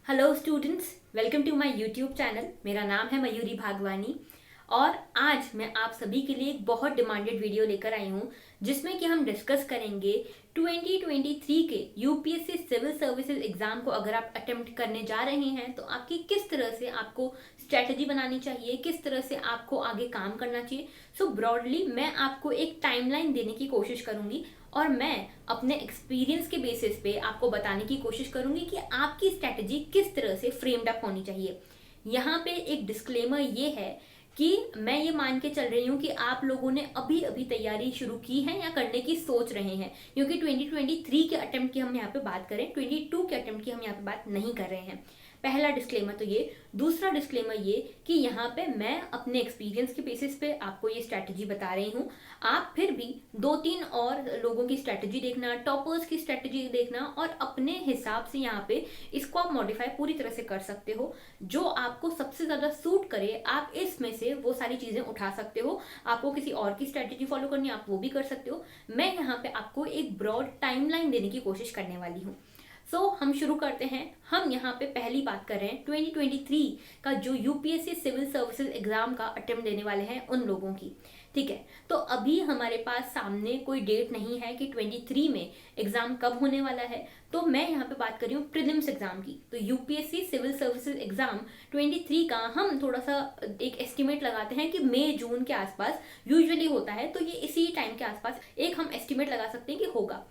Hello students, welcome to my YouTube channel. मेरा नाम है मयूरी भागवानी और आज मैं आप सभी के लिए एक बहुत डिमांडेड वीडियो लेकर आई हूँ जिसमें कि हम डिस्कस करेंगे 2023 के यूपीएससी सिविल सर्विसेज एग्जाम को अगर आप अटेम्प्ट करने जा रहे हैं तो आपकी किस तरह से आपको स्ट्रैटेजी बनानी चाहिए, किस तरह से आपको आगे काम करना चाहिए। सो ब्रॉडली मैं आपको एक टाइमलाइन देने की कोशिश करूंगी और मैं अपने एक्सपीरियंस के बेसिस पे आपको बताने की कोशिश करूंगी कि आपकी स्ट्रैटेजी किस तरह से फ्रेम्ड अप होनी चाहिए। यहाँ पे एक डिस्क्लेमर ये है कि मैं ये मान के चल रही हूँ कि आप लोगों ने अभी अभी तैयारी शुरू की है या करने की सोच रहे हैं, क्योंकि 2023 के अटेम्प्ट की हम यहाँ पे बात करें, 22 के अटेम्प्ट की हम यहाँ पे बात नहीं कर रहे हैं। पहला डिस्क्लेमर तो ये। दूसरा डिस्क्लेमर ये कि यहाँ पे मैं अपने एक्सपीरियंस के बेसिस पे आपको ये स्ट्रैटेजी बता रही हूँ। आप फिर भी 2-3 और लोगों की स्ट्रैटेजी देखना, टॉपर्स की स्ट्रैटेजी देखना और अपने हिसाब से यहाँ पे इसको आप मॉडिफाई पूरी तरह से कर सकते हो। जो आपको सबसे ज़्यादा सूट करे आप इसमें से वो सारी चीज़ें उठा सकते हो। आपको किसी और की स्ट्रैटेजी फॉलो करनी है आप वो भी कर सकते हो। मैं यहाँ पे आपको एक ब्रॉड टाइमलाइन देने की कोशिश करने वाली हूँ। हम शुरू करते हैं। हम यहाँ पे पहली बात कर रहे हैं 2023 का जो यूपीएससी सिविल सर्विसेज एग्जाम का अटेम्प्ट देने वाले हैं उन लोगों की। ठीक है, तो अभी हमारे पास सामने कोई डेट नहीं है कि 23 में एग्जाम कब होने वाला है। तो मैं यहाँ पे बात कर रही हूँ प्रीलिम्स एग्जाम की। तो यूपीएससी सिविल सर्विसेज एग्जाम 23 का हम थोड़ा सा एक एस्टिमेट लगाते हैं कि मई जून के आसपास यूजुअली होता है, तो ये इसी टाइम के आसपास एक हम एस्टिमेट लगा सकते हैं कि होगा।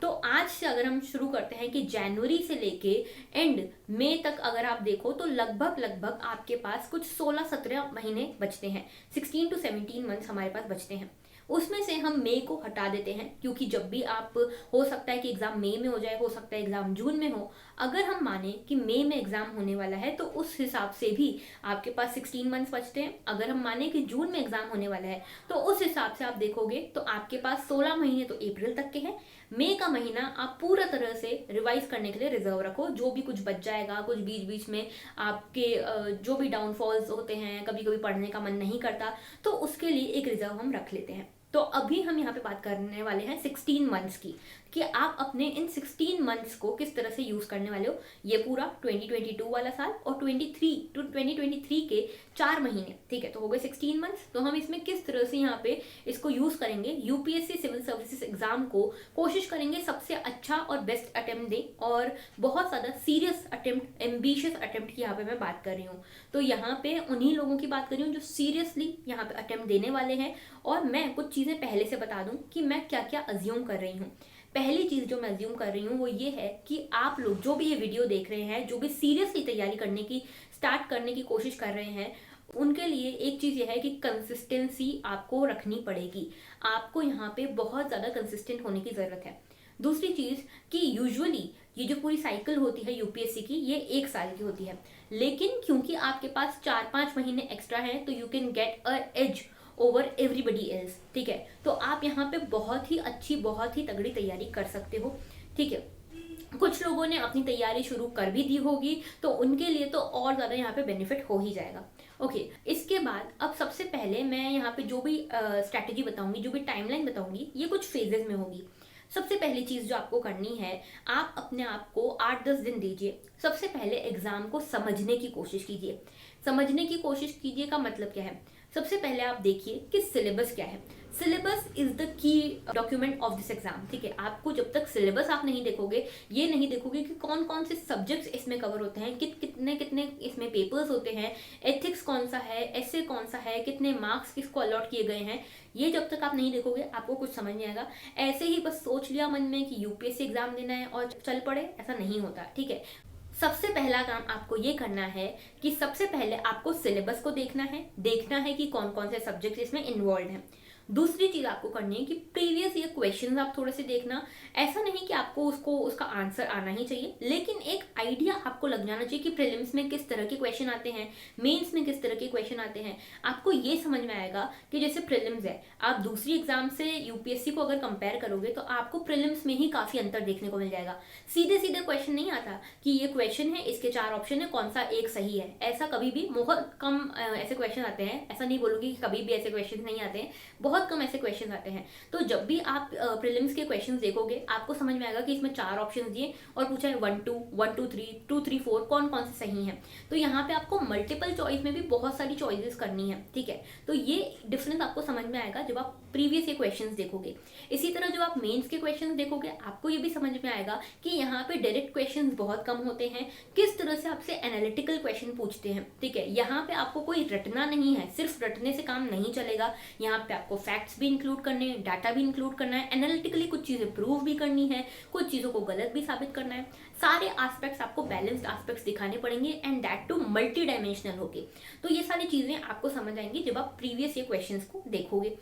तो आज से अगर हम शुरू करते हैं कि जनवरी से लेके एंड मई तक अगर आप देखो तो लगभग लगभग आपके पास कुछ 16-17 महीने बचते हैं। 16 to 17 मंथ्स हमारे पास बचते हैं। उसमें से हम मई को हटा देते हैं, क्योंकि जब भी आप हो सकता है कि एग्जाम मई में हो जाए, हो सकता है एग्जाम जून में हो। अगर हम माने कि मई में एग्जाम होने वाला है तो उस हिसाब से भी आपके पास 16 मंथ्स बचते हैं। अगर हम माने कि जून में एग्जाम होने वाला है तो उस हिसाब से आप देखोगे तो आपके पास 16 महीने तो अप्रैल तक के हैं। मई का महीना आप पूरा तरह से रिवाइज करने के लिए रिजर्व रखो। जो भी कुछ बच जाएगा, कुछ बीच बीच में आपके जो भी डाउनफॉल्स होते हैं, कभी कभी पढ़ने का मन नहीं करता, तो उसके लिए एक रिजर्व हम रख लेते हैं। तो अभी हम यहाँ पे बात करने वाले हैं 16 मंथ्स की, कि आप अपने इन 16 मंथ्स को किस तरह से यूज करने वाले हो। ये पूरा 2022 वाला साल और 2023 के 4 महीने। ठीक है, तो हो गए 16 मंथ्स। तो हम इसमें किस तरह से यहाँ पे इसको यूज करेंगे, यूपीएससी सिविल सर्विसेज एग्जाम को कोशिश करेंगे सबसे अच्छा और बेस्ट अटेम्प्ट दें, और बहुत ज़्यादा सीरियस अटेम्प्ट, एम्बिशियस अटेम्प्ट की यहाँ पे मैं बात कर रही हूँ। तो यहाँ पे उन्हीं लोगों की बात कर रही हूँ जो सीरियसली यहाँ पे अटेम्प्ट देने वाले हैं। और मैं कुछ चीज़ें पहले से बता दूं कि मैं क्या क्या अज्यूम कर रही हूँ। पहली चीज़ जो मैं अज्यूम कर रही हूँ वो ये है कि आप लोग जो भी ये वीडियो देख रहे हैं, जो भी सीरियसली तैयारी करने की स्टार्ट करने की कोशिश कर रहे हैं, उनके लिए एक चीज़ ये है कि कंसिस्टेंसी आपको रखनी पड़ेगी। आपको यहाँ पे बहुत ज़्यादा कंसिस्टेंट होने की ज़रूरत है। दूसरी चीज़ कि यूजुअली ये जो पूरी साइकिल होती है यूपीएससी की, ये 1 साल की होती है, लेकिन क्योंकि आपके पास 4-5 महीने एक्स्ट्रा हैं तो you can get a edge over everybody else. ठीक है, तो आप यहाँ पे बहुत ही अच्छी, बहुत ही तगड़ी तैयारी कर सकते हो। ठीक है, कुछ लोगों ने अपनी तैयारी शुरू कर भी दी होगी तो उनके लिए तो और ज़्यादा यहाँ पे बेनिफिट हो ही जाएगा। ओके, इसके बाद अब सबसे पहले मैं यहाँ पे जो भी स्ट्रैटेजी बताऊंगी, जो भी टाइमलाइन बताऊंगी, ये कुछ फेजेस में होगी। सबसे पहली चीज़ जो आपको करनी है, आप अपने आप को 8-10 दिन दीजिए। सबसे पहले एग्जाम को समझने की कोशिश कीजिए। समझने की कोशिश कीजिए का मतलब क्या है? सबसे पहले आप देखिए कि सिलेबस क्या है। Syllabus is the key document of this exam. ठीक है, आपको जब तक सिलेबस आप नहीं देखोगे, ये नहीं देखोगे कि कौन कौन से सब्जेक्ट्स इसमें कवर होते हैं, कितने कितने इसमें पेपर्स होते हैं, एथिक्स कौन सा है, ऐसे कौन सा है, कितने मार्क्स किसको अलॉट किए गए हैं, ये जब तक आप नहीं देखोगे आपको कुछ समझ नहीं आएगा। ऐसे ही बस सोच लिया मन में कि यूपीएससी एग्जाम देना है और चल पड़े, ऐसा नहीं होता। ठीक है, सबसे पहला काम आपको ये करना है कि सबसे पहले आपको सिलेबस को देखना है कि कौन कौन से सब्जेक्ट इसमें इन्वॉल्व हैं। दूसरी चीज आपको करनी है कि प्रीवियस ईयर क्वेश्चंस आप थोड़े से देखना। ऐसा नहीं कि आपको उसका आंसर आना ही चाहिए, लेकिन एक आइडिया आपको लग जाना चाहिए कि प्रीलिम्स में किस तरह के क्वेश्चन आते हैं, मेंस में किस तरह के क्वेश्चन आते हैं। आपको ये समझ में आएगा कि जैसे प्रीलिम्स है, आप दूसरी एग्जाम से यूपीएससी को अगर कंपेयर करोगे तो आपको प्रीलिम्स में ही काफी अंतर देखने को मिल जाएगा। सीधे सीधे क्वेश्चन नहीं आता कि ये क्वेश्चन है, इसके 4 ऑप्शन है, कौन सा एक सही है। ऐसा कभी भी बहुत कम ऐसे क्वेश्चन आते हैं। ऐसा नहीं बोलूंगी कि कभी भी ऐसे क्वेश्चन नहीं आते हैं, बहुत बहुत कम ऐसे क्वेश्चन आते हैं। तो जब भी आप प्रीलिम्स के क्वेश्चन देखोगे आपको समझ में आएगा कि इसमें 4 ऑप्शन दिए और पूछा है 1 2 1 2 3 2 3 4 कौन कौन से सही हैं। तो यहाँ पे आपको मल्टीपल चॉइस में भी बहुत सारी चॉइसेस करनी है, ठीक है। तो ये डिफरेंस आपको समझ में आएगा जब आप प्रीवियस ईयर क्वेश्चंस देखोगे। इसी तरह जब आप मेंस के क्वेश्चंस देखोगे आपको ये भी समझ में आएगा कि यहाँ पे डायरेक्ट क्वेश्चंस बहुत कम होते हैं, किस तरह से आपसे एनालिटिकल क्वेश्चन पूछते हैं, ठीक है। यहाँ पे आपको कोई रटना नहीं है, सिर्फ रटने से काम नहीं चलेगा। यहाँ पे आपको फैक्ट्स भी इंक्लूड करने हैं, डाटा भी इंक्लूड करना है, एनालिटिकली कुछ चीजें प्रूव भी करनी है, कुछ चीजों को गलत भी साबित करना है। सारे एस्पेक्ट्स आपको बैलेंस्ड एस्पेक्ट्स दिखाने पड़ेंगे and that too multi dimensional होके। तो ये सारी चीजें आपको समझ आएंगी जब आप प्रीवियस ईयर क्वेश्चंस को देखोगे।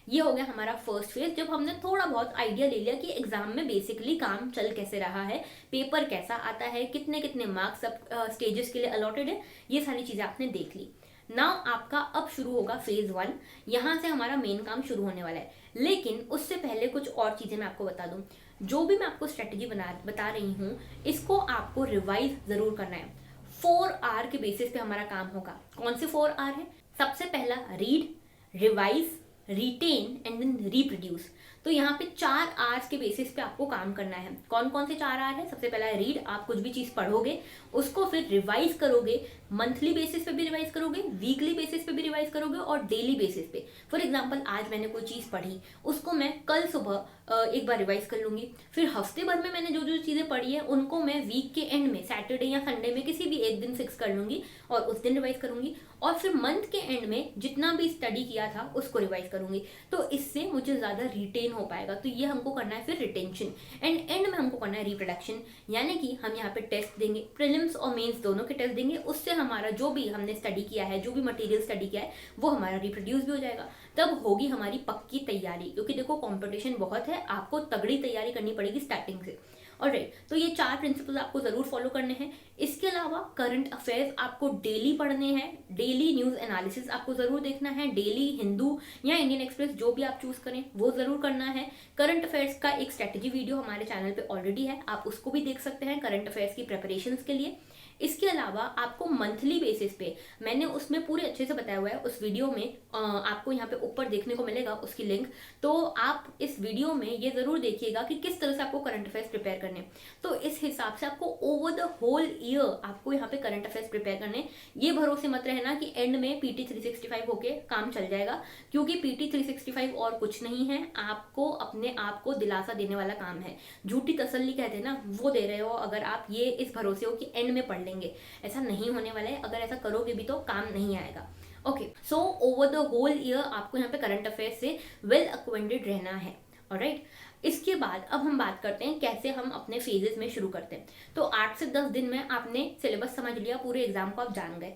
ये हो गया हमारा फर्स्ट फेज, जब हमने थोड़ा बहुत आइडिया ले लिया कि एग्जाम में बेसिकली काम चल कैसे रहा है, पेपर कैसा आता है, कितने कितने मार्क्स सब स्टेजेस के लिए अलॉटेड है, ये सारी चीजें आपने देख ली। नाउ आपका अब शुरू होगा फेज 1, यहाँ से हमारा मेन काम शुरू होने वाला है। लेकिन उससे पहले कुछ और चीजें मैं आपको बता दूं। जो भी मैं आपको स्ट्रेटेजी बता रही हूँ इसको आपको रिवाइज जरूर करना है। 4R के बेसिस पे हमारा काम होगा। कौन से 4R है? सबसे पहला read, revise, retain and then reproduce. तो यहाँ पे 4 आर्स के बेसिस पे आपको काम करना है। कौन कौन से 4 आर है? सबसे पहला है रीड, आप कुछ भी चीज पढ़ोगे उसको फिर रिवाइज करोगे, मंथली बेसिस पे भी रिवाइज करोगे, वीकली बेसिस पे भी रिवाइज करोगे और डेली बेसिस पे। फॉर एग्जांपल आज मैंने कोई चीज पढ़ी उसको मैं कल सुबह एक बार रिवाइज कर लूंगी, फिर हफ्ते भर में मैंने जो जो चीजें पढ़ी है उनको मैं वीक के एंड में सैटरडे या संडे में किसी भी एक दिन फिक्स कर लूंगी और उस दिन रिवाइज करूंगी, और फिर मंथ के एंड में जितना भी स्टडी किया था उसको रिवाइज करूंगी। तो इससे मुझे ज्यादा रिटेन हो पाएगा। तो ये हमको करना है फिर रिटेंशन, एंड में हमको करना है रिप्रोडक्शन, यानी कि हम यहाँ पे टेस्ट देंगे, प्रीलिम्स और मेंस दोनों के टेस्ट देंगे। उससे हमारा जो भी हमने स्टडी किया है, जो भी मटेरियल स्टडी किया है वो हमारा रिप्रोड्यूस भी हो जाएगा। तब होगी हमारी पक्की तैयारी, क्योंकि देखो कंपटीशन बहुत है, आपको तगड़ी तैयारी करनी पड़ेगी स्टार्टिंग से। ऑलराइट, तो ये 4 प्रिंसिपल्स आपको जरूर फॉलो करने हैं। इसके अलावा करंट अफेयर्स आपको डेली पढ़ने हैं, डेली न्यूज एनालिसिस आपको जरूर देखना है, डेली हिंदू या इंडियन एक्सप्रेस जो भी आप चूज करें वो जरूर करना है। करंट अफेयर्स का एक स्ट्रेटेजी वीडियो हमारे चैनल पे ऑलरेडी है, आप उसको भी देख सकते हैं करंट अफेयर्स की प्रिपरेशंस के लिए। इसके अलावा आपको मंथली बेसिस पे मैंने उसमें पूरे अच्छे से बताया हुआ है, उस वीडियो में आपको यहाँ पे ऊपर देखने को मिलेगा उसकी लिंक। तो आप इस वीडियो में ये जरूर देखिएगा कि किस तरह से आपको करंट अफेयर्स प्रिपेयर करने। तो इस हिसाब से आपको ओवर द होल ईयर आपको यहाँ पे करंट अफेयर्स प्रिपेयर करने। ये भरोसे मत रहना कि एंड में पीटी 365 होके काम चल जाएगा, क्योंकि पीटी 365 और कुछ नहीं है, आपको अपने आप को दिलासा देने वाला काम है। झूठी तसल्ली कहते हैं ना, वो दे रहे हो अगर आप ये इस भरोसे हो कि एंड में पढ़ लेंगे। ऐसा नहीं होने वाला है, अगर ऐसा करोगे भी तो काम नहीं आएगा। Okay, so over the whole year आपको यहाँ पे करंट अफेयर्स से वेल अक्वेंटेड रहना है। ऑलराइट, इसके बाद अब हम बात करते हैं कैसे हम अपने फेजेस में शुरू करते हैं। तो 8 से 10 दिन में आपने सिलेबस समझ लिया, पूरे एग्जाम को आप जान गए।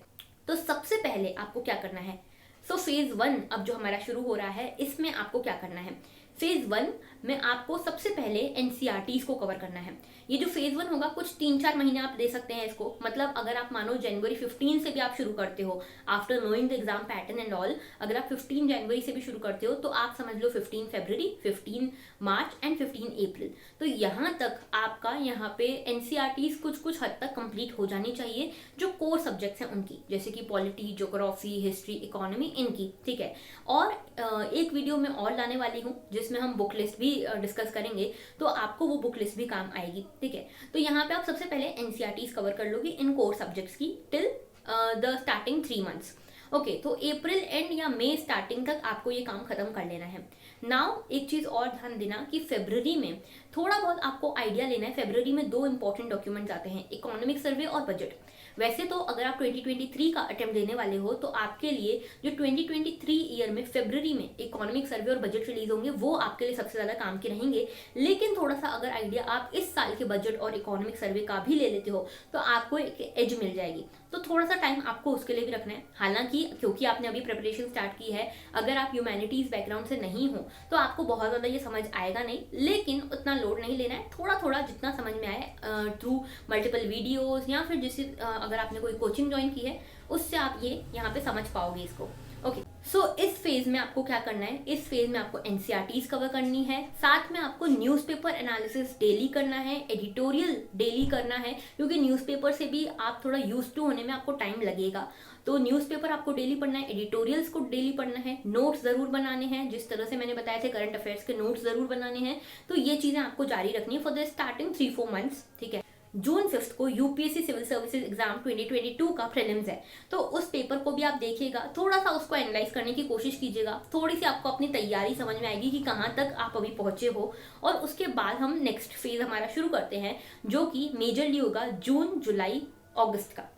तो सबसे पहले आपको क्या करना है? सो फेज 1 अब जो हमारा शुरू हो रहा है, इसमें आपको क्या करना है? फेज 1 में आपको सबसे पहले एनसीईआरटीज को कवर करना है। ये जो फेज 1 होगा कुछ 3-4 महीने आप दे सकते हैं इसको। मतलब अगर आप मानो जनवरी 15 से भी आप शुरू करते हो, after knowing the exam pattern and all, अगर आप 15 जनवरी से भी शुरू करते हो तो आप समझ लो 15 फरवरी, 15 मार्च एंड 15 अप्रैल। तो यहाँ तक आपका यहाँ पे एनसीईआरटीज कुछ हद तक कंप्लीट हो जानी चाहिए, जो कोर सब्जेक्ट्स हैं उनकी, जैसे कि पॉलिटी, ज्योग्राफी, हिस्ट्री, इकोनॉमी, इनकी, ठीक है। और एक वीडियो में और लाने वाली हूँ जिसमें हम बुक लिस्ट भी डिस्कस करेंगे, तो आपको वो बुक लिस्ट भी काम आएगी, ठीक है। तो यहाँ पे आप सबसे पहले एनसीईआरटीज कवर कर लोगे इन कोर सब्जेक्ट्स की till the starting 3 months. Okay, तो अप्रैल एंड या मई स्टार्टिंग तक आपको ये काम खत्म कर लेना है। नाउ एक चीज और ध्यान देना कि फरवरी में थोड़ा बहुत आपको आइडिया लेना है। फरवरी में 2 इंपॉर्टेंट डॉक्यूमेंट्स आते हैं, इकोनॉमिक सर्वे और बजट। वैसे तो अगर आप 2023 का अटेम्प्ट देने वाले हो तो आपके लिए जो 2023 ईयर में फरवरी में इकोनॉमिक सर्वे और बजट रिलीज होंगे वो आपके लिए सबसे ज्यादा काम के रहेंगे। लेकिन थोड़ा सा अगर आइडिया आप इस साल के बजट और इकोनॉमिक सर्वे का भी ले लेते हो तो आपको एक एज मिल जाएगी। तो थोड़ा सा टाइम आपको उसके लिए भी रखना है। हालांकि क्योंकि आपने अभी प्रिपरेशन स्टार्ट की है, अगर आप ह्यूमैनिटीज बैकग्राउंड से नहीं हो तो आपको बहुत ज़्यादा ये समझ आएगा नहीं, लेकिन उतना लोड नहीं लेना है। थोड़ा थोड़ा जितना समझ में आए थ्रू मल्टीपल वीडियोस या फिर जिससे अगर आपने कोई कोचिंग ज्वाइन की है उससे आप ये यहाँ पे समझ पाओगे इसको। ओके, सो इस फेज में आपको क्या करना है, इस फेज में आपको एनसीईआरटीज कवर करनी है, साथ में आपको न्यूज़पेपर एनालिसिस डेली करना है, एडिटोरियल डेली करना है, क्योंकि न्यूज़पेपर से भी आप थोड़ा यूज टू होने में आपको टाइम लगेगा। तो न्यूज़पेपर आपको डेली पढ़ना है, एडिटोरियल्स को डेली पढ़ना है, नोट्स जरूर बनाने हैं, जिस तरह से मैंने बताया थे करंट अफेयर्स के नोट्स जरूर बनाने हैं। तो ये चीजें आपको जारी रखनी है फॉर द स्टार्टिंग 3-4 मंथ्स, ठीक है। जून 5 को यूपीएससी सिविल सर्विसेज एग्जाम 2022 का प्रीलिम्स है, तो उस पेपर को भी आप देखिएगा, थोड़ा सा उसको एनालाइज करने की कोशिश कीजिएगा, थोड़ी सी आपको अपनी तैयारी समझ में आएगी कि कहाँ तक आप अभी पहुंचे हो। और उसके बाद हम नेक्स्ट फेज हमारा शुरू करते हैं, जो कि मेजरली होगा जून, जुलाई, अगस्त का।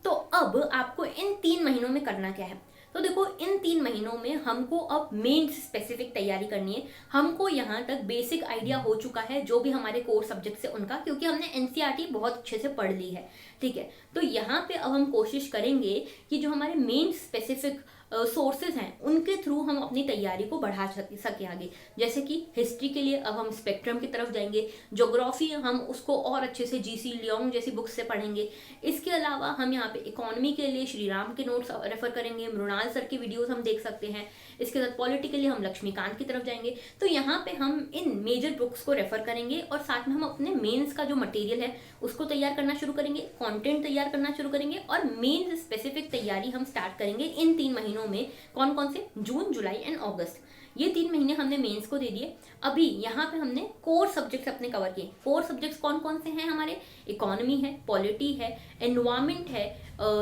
तो अब आपको इन 3 महीनों में करना क्या है, तो देखो इन 3 महीनों में हमको अब मेंस स्पेसिफिक तैयारी करनी है। हमको यहाँ तक बेसिक आइडिया हो चुका है जो भी हमारे कोर सब्जेक्ट से उनका, क्योंकि हमने एनसीईआरटी बहुत अच्छे से पढ़ ली है, ठीक है। तो यहाँ पे अब हम कोशिश करेंगे कि जो हमारे मेंस स्पेसिफिक सोर्सेज हैं उनके थ्रू हम अपनी तैयारी को बढ़ा सके आगे। जैसे कि हिस्ट्री के लिए अब हम स्पेक्ट्रम की तरफ जाएंगे, ज्योग्राफी हम उसको और अच्छे से जीसी लियोंग जैसी बुक्स से पढ़ेंगे। इसके अलावा हम यहाँ पे इकोनॉमी के लिए श्री राम के नोट्स रेफर करेंगे, मृणाल सर की वीडियोस हम देख सकते हैं। इसके साथ पॉलिटी के लिए हम लक्ष्मीकांत की तरफ जाएंगे। तो यहाँ पे हम इन मेजर बुक्स को रेफर करेंगे और साथ में हम अपने मेंस का जो मटेरियल है उसको तैयार करना शुरू करेंगे, कंटेंट तैयार करना शुरू करेंगे और मेंस स्पेसिफिक तैयारी हम स्टार्ट करेंगे इन 3 महीनों में। कौन कौन से? जून, जुलाई एंड अगस्त। ये 3 महीने हमने मेंस को दे दिए। अभी यहाँ पे हमने कोर सब्जेक्ट्स अपने कवर किए। कोर सब्जेक्ट्स कौन कौन से हैं हमारे? इकोनॉमी है, पॉलिटी है, एनवायरमेंट है,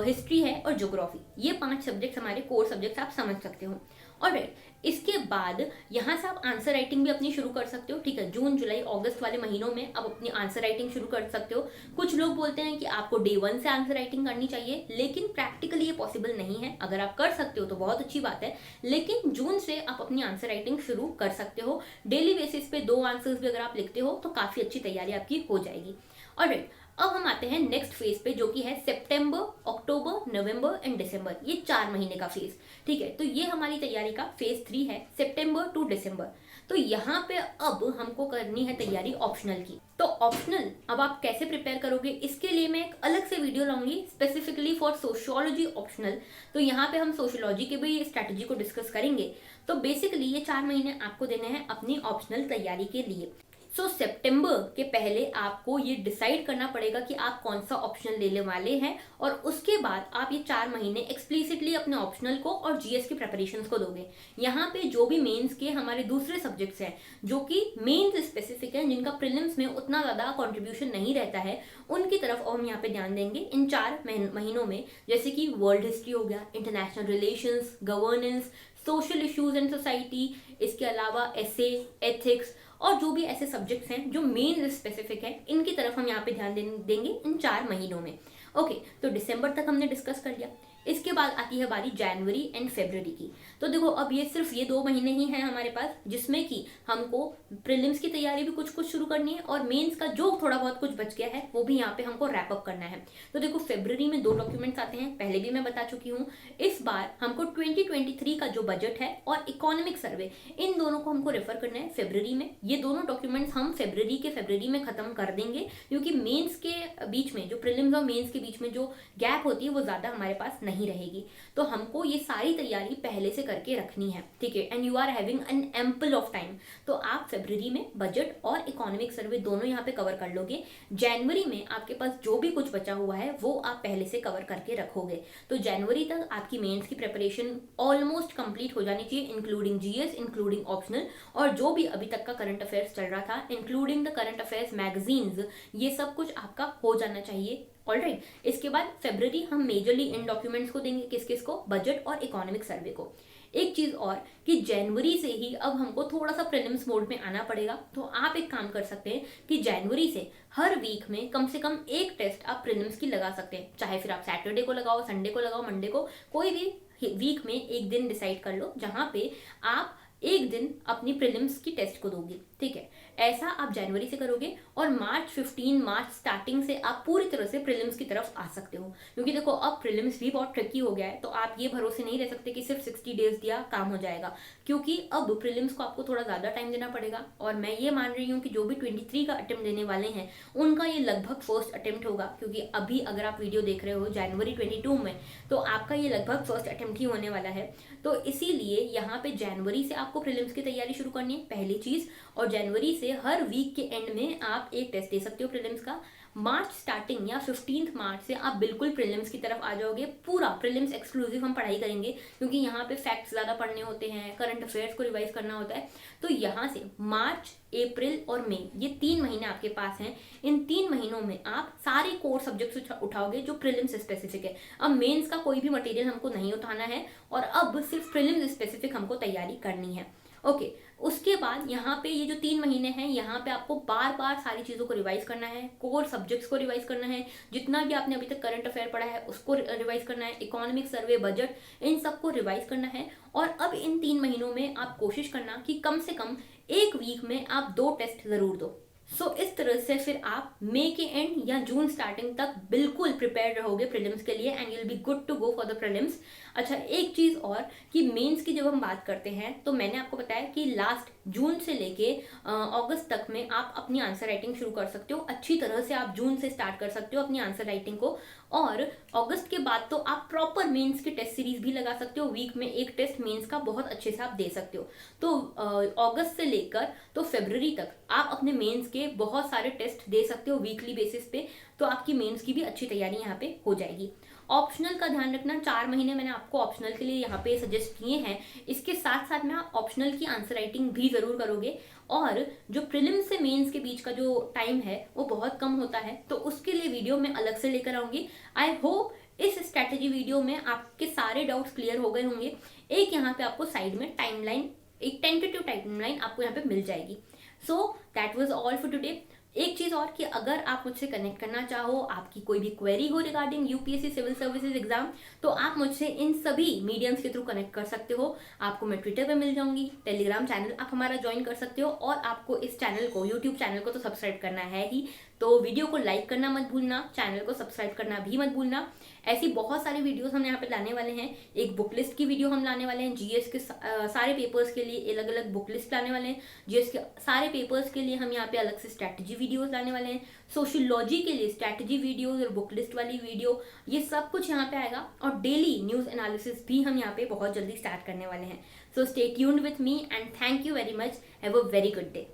हिस्ट्री है और ज्योग्राफी। ये 5 सब्जेक्ट्स हमारे कोर सब्जेक्ट्स आप समझ सकते हो। और इसके बाद यहाँ से आप आंसर राइटिंग भी अपनी शुरू कर सकते हो, ठीक है। जून, जुलाई, अगस्त वाले महीनों में आप अपनी आंसर राइटिंग शुरू कर सकते हो। कुछ लोग बोलते हैं कि आपको डे 1 से आंसर राइटिंग करनी चाहिए, लेकिन प्रैक्टिकली ये पॉसिबल नहीं है। अगर आप कर सकते हो तो बहुत अच्छी बात है, लेकिन जून से आप अपनी आंसर राइटिंग शुरू कर सकते हो। डेली बेसिस पे 2 आंसर्स भी अगर आप लिखते हो तो काफ़ी अच्छी तैयारी आपकी हो जाएगी। और अब हम आते हैं नेक्स्ट फेज पे, जो कि है सितंबर, अक्टूबर, नवंबर एंड दिसंबर। ये 4 महीने का फेज, ठीक है। तो ये हमारी तैयारी का फेज 3 है, सितंबर टू दिसंबर। तो यहाँ पे अब हमको करनी है तैयारी ऑप्शनल की। तो ऑप्शनल अब आप कैसे प्रिपेयर करोगे, इसके लिए मैं एक अलग से वीडियो लाऊंगी स्पेसिफिकली फॉर सोशियोलॉजी ऑप्शनल। तो यहाँ पे हम सोशियोलॉजी के भी स्ट्रैटेजी को डिस्कस करेंगे। तो बेसिकली ये 4 महीने आपको देने हैं अपनी ऑप्शनल तैयारी के लिए। सो सितंबर के पहले आपको ये डिसाइड करना पड़ेगा कि आप कौन सा ऑप्शनल लेने वाले हैं, और उसके बाद आप ये 4 महीने एक्सप्लिसिटली अपने ऑप्शनल को और जीएस की प्रिपरेशंस को दोगे। यहाँ पे जो भी मेंस के हमारे दूसरे सब्जेक्ट्स हैं जो कि मेंस स्पेसिफिक हैं, जिनका प्रीलिम्स में उतना ज़्यादा कंट्रीब्यूशन नहीं रहता है, उनकी तरफ हम यहाँ पे ध्यान देंगे इन 4 महीनों में। जैसे कि वर्ल्ड हिस्ट्री हो गया, international relations, governance, social issues in society, इसके अलावा एसे, एथिक्स और जो भी ऐसे सब्जेक्ट्स हैं जो मेन स्पेसिफिक हैं, इनकी तरफ हम यहाँ पे ध्यान देंगे इन 4 महीनों में। ओके, तो दिसंबर तक हमने डिस्कस कर लिया। इसके बाद आती है बारी जनवरी एंड फरवरी की। तो देखो अब ये सिर्फ ये 2 महीने ही हैं हमारे पास, जिसमें कि हमको प्रीलिम्स की तैयारी भी कुछ कुछ शुरू करनी है और मेंस का जो थोड़ा बहुत कुछ बच गया है वो भी यहाँ पे हमको रैप अप करना है। तो देखो फरवरी में 2 डॉक्यूमेंट्स आते हैं, पहले भी मैं बता चुकी हूँ। इस बार हमको 2023 का जो बजट है और इकोनॉमिक सर्वे, इन दोनों को हमको रेफर करना है फरवरी में। ये दोनों डॉक्यूमेंट्स हम फरवरी में खत्म कर देंगे, क्योंकि मेंस के बीच में, जो प्रीलिम्स और मेंस के बीच में जो गैप होती है वो ज़्यादा हमारे पास नहीं रहेगी। तो हमको ये सारी तैयारी पहले से करके रखनी है, ठीक है। And you are having an ample of time. तो आप फरवरी में बजट और इकोनॉमिक सर्वे दोनों यहाँ पे कवर कर लोगे। जनवरी में आपके पास जो भी कुछ बचा हुआ है वो आप पहले से कवर करके रखोगे। तो जनवरी तक आपकी मेंस की प्रिपरेशन ऑलमोस्ट कंप्लीट हो जानी चाहिए, इंक्लूडिंग जीएस, इंक्लूडिंग ऑप्शनल, और जो भी अभी तक का करंट अफेयर्स चल रहा था, including the current affairs magazines, ये सब कुछ आपका हो जाना चाहिए। ऑलराइट, इसके बाद फरवरी हम मेजरली इन डॉक्यूमेंट्स को देंगे, किस किस को? बजट और इकोनॉमिक सर्वे को। एक चीज और कि जनवरी से ही अब हमको थोड़ा सा प्रीलिम्स मोड में आना पड़ेगा। तो आप एक काम कर सकते हैं कि जनवरी से हर वीक में कम से कम एक टेस्ट आप प्रीलिम्स की लगा सकते हैं। चाहे फिर आप सैटरडे को लगाओ, संडे को लगाओ, मंडे को, कोई भी वीक में एक दिन डिसाइड कर लो जहाँ पे आप एक दिन अपनी प्रीलिम्स की टेस्ट को दोगे, ठीक है। ऐसा आप जनवरी से करोगे और मार्च स्टार्टिंग से आप पूरी तरह से प्रीलिम्स की तरफ आ सकते हो, क्योंकि देखो अब प्रीलिम्स भी बहुत ट्रिकी हो गया है, तो आप ये भरोसे नहीं रह सकते कि सिर्फ 60 डेज दिया काम हो जाएगा, क्योंकि अब प्रीलिम्स को आपको थोड़ा ज़्यादा टाइम देना पड़ेगा। और मैं ये मान रही हूँ कि जो भी 23 का अटेम्प्ट देने वाले हैं उनका ये लगभग फर्स्ट अटेम्प्ट होगा, क्योंकि अभी अगर आप वीडियो देख रहे हो जनवरी 22 में, तो आपका ये लगभग फर्स्ट अटेम्प्ट ही होने वाला है। तो इसीलिए यहाँ पे जनवरी से आपको प्रीलिम्स की तैयारी शुरू करनी है, पहली चीज़। और जनवरी से हर वीक के एंड में आप एक टेस्ट दे सकते हो प्रीलिम्स का। मार्च स्टार्टिंग या 15 मार्च से आप बिल्कुल प्रीलिम्स की तरफ आ जाओगे। पूरा प्रीलिम्स एक्सक्लूसिव हम पढ़ाई करेंगे, क्योंकि यहाँ पे फैक्ट्स ज़्यादा पढ़ने होते हैं, करंट अफेयर्स को रिवाइज करना होता है। तो यहाँ से मार्च, अप्रैल और मई, ये 3 महीने आपके पास हैं। इन 3 महीनों में आप सारे कोर सब्जेक्ट्स उठाओगे जो प्रीलिम्स स्पेसिफिक है। अब मेंस का कोई भी मटेरियल हमको नहीं उठाना है, और अब सिर्फ प्रीलिम्स स्पेसिफिक हमको तैयारी करनी है। ओके, उसके बाद यहाँ पे ये जो 3 महीने हैं, यहाँ पे आपको बार बार सारी चीज़ों को रिवाइज करना है, कोर सब्जेक्ट्स को रिवाइज करना है, जितना भी आपने अभी तक करंट अफेयर पढ़ा है उसको रिवाइज करना है, इकोनॉमिक सर्वे, बजट, इन सबको रिवाइज करना है। और अब इन 3 महीनों में आप कोशिश करना कि कम से कम एक वीक में आप 2 टेस्ट ज़रूर दो। इस तरह से फिर आप मई के एंड या जून स्टार्टिंग तक बिल्कुल प्रिपेयर रहोगे प्रीलिम्स के लिए, and you will be good to go for the prelims. अच्छा, एक चीज़ और कि मेंस की जब हम बात करते हैं, तो मैंने आपको बताया कि लास्ट जून से लेके अगस्त तक में आप अपनी आंसर राइटिंग शुरू कर सकते हो। अच्छी तरह से आप जून से स्टार्ट कर सकते हो अपनी आंसर राइटिंग को, और अगस्त के बाद तो आप प्रॉपर मेंस की टेस्ट सीरीज भी लगा सकते हो। वीक में एक टेस्ट मेंस का बहुत अच्छे से आप दे सकते हो। तो अगस्त से लेकर तो फरवरी तक आप अपने मेंस के बहुत सारे टेस्ट दे सकते हो वीकली बेसिस पे, तो आपकी मेंस की भी अच्छी तैयारी यहाँ पे हो जाएगी। ऑप्शनल का ध्यान रखना, 4 महीने मैंने आपको ऑप्शनल के लिए यहाँ पे सजेस्ट किए हैं। इसके साथ साथ में आप ऑप्शनल की आंसर राइटिंग भी ज़रूर करोगे, और जो प्रीलिम्स से मेंस के बीच का जो टाइम है वो बहुत कम होता है, तो उसके लिए वीडियो मैं अलग से लेकर आऊँगी। आई होप इस स्ट्रैटेजी वीडियो में आपके सारे डाउट्स क्लियर हो गए होंगे। एक यहाँ पे आपको साइड में टाइमलाइन, एक टेंटेटिव टाइमलाइन आपको यहाँ पे मिल जाएगी। So that was all for today. एक चीज़ और कि अगर आप मुझसे कनेक्ट करना चाहो, आपकी कोई भी क्वेरी हो regarding UPSC civil services exam, तो आप मुझसे इन सभी मीडियम्स के थ्रू कनेक्ट कर सकते हो। आपको मैं ट्विटर पे मिल जाऊंगी, टेलीग्राम चैनल आप हमारा ज्वाइन कर सकते हो, और आपको इस चैनल को, यूट्यूब चैनल को तो सब्सक्राइब करना है ही, तो वीडियो को लाइक करना मत भूलना, चैनल को सब्सक्राइब करना भी मत भूलना। ऐसी बहुत सारी वीडियोस हम यहाँ पे लाने वाले हैं। एक बुक लिस्ट की वीडियो हम लाने वाले हैं, जीएस के सारे पेपर्स के लिए अलग अलग बुक लिस्ट लाने वाले हैं। जीएस के सारे पेपर्स के लिए हम यहाँ पे अलग से स्ट्रैटेजी वीडियोस लाने वाले हैं। सोशियोलॉजी के लिए स्ट्रैटेजी वीडियोस और बुक लिस्ट वाली वीडियो, ये सब कुछ यहाँ पे आएगा। और डेली न्यूज़ एनालिसिस भी हम यहाँ पे बहुत जल्दी स्टार्ट करने वाले हैं। So stay tuned with me, and thank you very much. Have a very good day.